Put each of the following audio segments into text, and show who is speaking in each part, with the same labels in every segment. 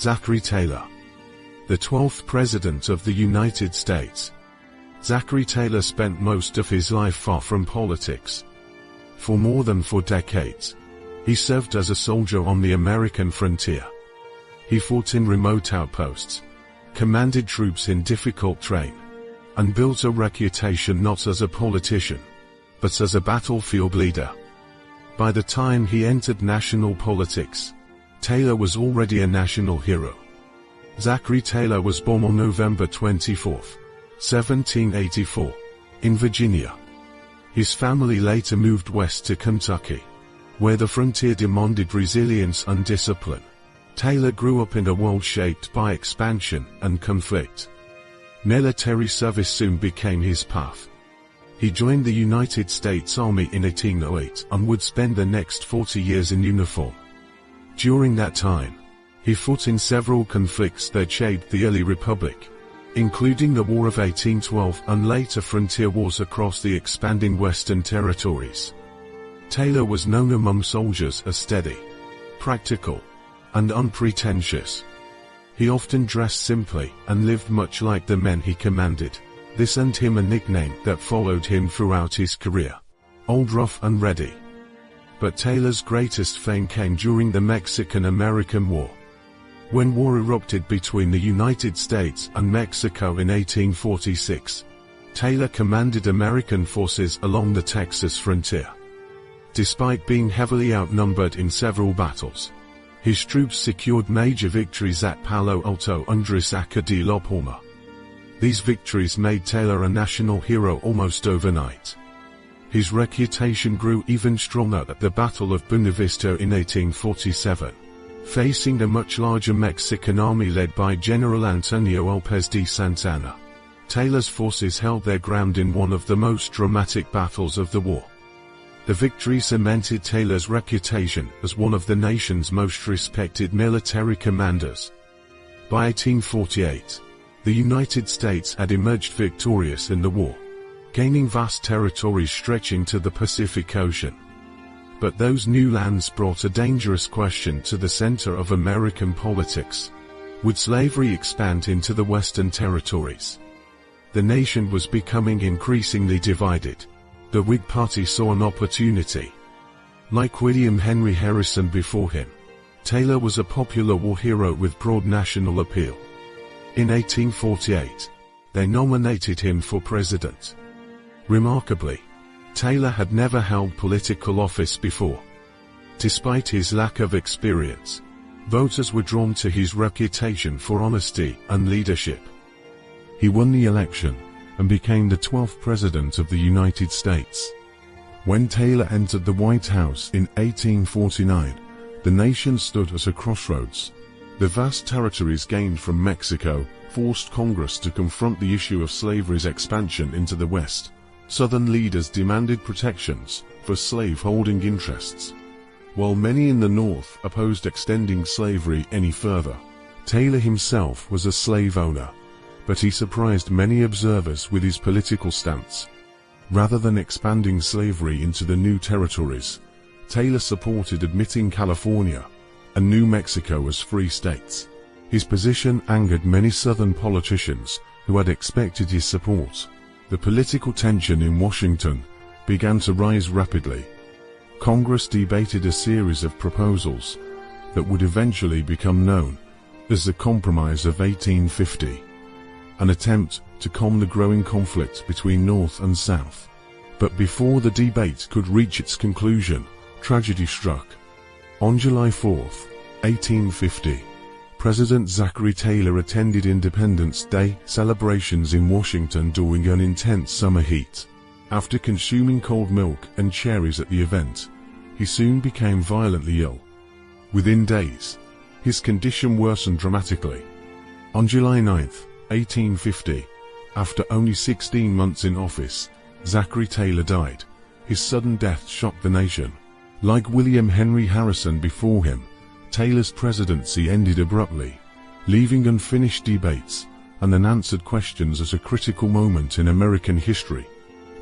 Speaker 1: Zachary Taylor, the 12th President of the United States. Zachary Taylor spent most of his life far from politics. For more than 4 decades, he served as a soldier on the American frontier. He fought in remote outposts, commanded troops in difficult terrain, and built a reputation not as a politician, but as a battlefield leader. By the time he entered national politics, Taylor was already a national hero. Zachary Taylor was born on November 24, 1784, in Virginia. His family later moved west to Kentucky, where the frontier demanded resilience and discipline. Taylor grew up in a world shaped by expansion and conflict. Military service soon became his path. He joined the United States Army in 1808 and would spend the next 40 years in uniform. During that time, he fought in several conflicts that shaped the early republic, including the War of 1812 and later frontier wars across the expanding Western territories. Taylor was known among soldiers as steady, practical, and unpretentious. He often dressed simply and lived much like the men he commanded. This earned him a nickname that followed him throughout his career, Old Rough and Ready. But Taylor's greatest fame came during the Mexican-American War. When war erupted between the United States and Mexico in 1846, Taylor commanded American forces along the Texas frontier. Despite being heavily outnumbered in several battles, his troops secured major victories at Palo Alto and Resaca de la Palma. These victories made Taylor a national hero almost overnight. His reputation grew even stronger at the Battle of Buena Vista in 1847. Facing a much larger Mexican army led by General Antonio López de Santa Anna, Taylor's forces held their ground in one of the most dramatic battles of the war. The victory cemented Taylor's reputation as one of the nation's most respected military commanders. By 1848, the United States had emerged victorious in the war, gaining vast territories stretching to the Pacific Ocean. But those new lands brought a dangerous question to the center of American politics. Would slavery expand into the Western territories? The nation was becoming increasingly divided. The Whig Party saw an opportunity. Like William Henry Harrison before him, Taylor was a popular war hero with broad national appeal. In 1848, they nominated him for president. Remarkably, Taylor had never held political office before. Despite his lack of experience, voters were drawn to his reputation for honesty and leadership. He won the election and became the 12th President of the United States. When Taylor entered the White House in 1849, the nation stood at a crossroads. The vast territories gained from Mexico forced Congress to confront the issue of slavery's expansion into the West. Southern leaders demanded protections for slave-holding interests, while many in the North opposed extending slavery any further. Taylor himself was a slave owner, but he surprised many observers with his political stance. Rather than expanding slavery into the new territories, Taylor supported admitting California and New Mexico as free states. His position angered many Southern politicians who had expected his support. The political tension in Washington began to rise rapidly. Congress debated a series of proposals that would eventually become known as the Compromise of 1850, an attempt to calm the growing conflict between North and South. But before the debate could reach its conclusion, tragedy struck. On July 4, 1850, President Zachary Taylor attended Independence Day celebrations in Washington during an intense summer heat. After consuming cold milk and cherries at the event, he soon became violently ill. Within days, his condition worsened dramatically. On July 9, 1850, after only 16 months in office, Zachary Taylor died. His sudden death shocked the nation. Like William Henry Harrison before him, Taylor's presidency ended abruptly, leaving unfinished debates and unanswered questions at a critical moment in American history.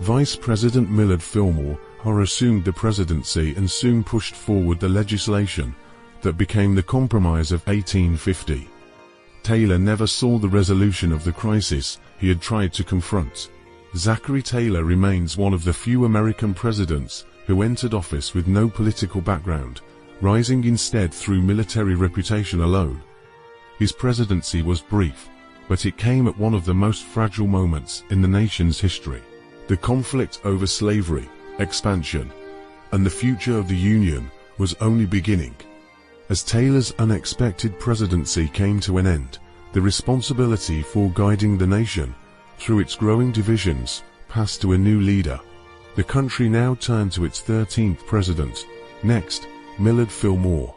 Speaker 1: Vice President Millard Fillmore assumed the presidency and soon pushed forward the legislation that became the Compromise of 1850. Taylor never saw the resolution of the crisis he had tried to confront. Zachary Taylor remains one of the few American presidents who entered office with no political background, rising instead through military reputation alone. His presidency was brief, but it came at one of the most fragile moments in the nation's history. The conflict over slavery, expansion, and the future of the Union was only beginning. As Taylor's unexpected presidency came to an end, the responsibility for guiding the nation through its growing divisions passed to a new leader. The country now turned to its 13th president. Next, Millard Fillmore.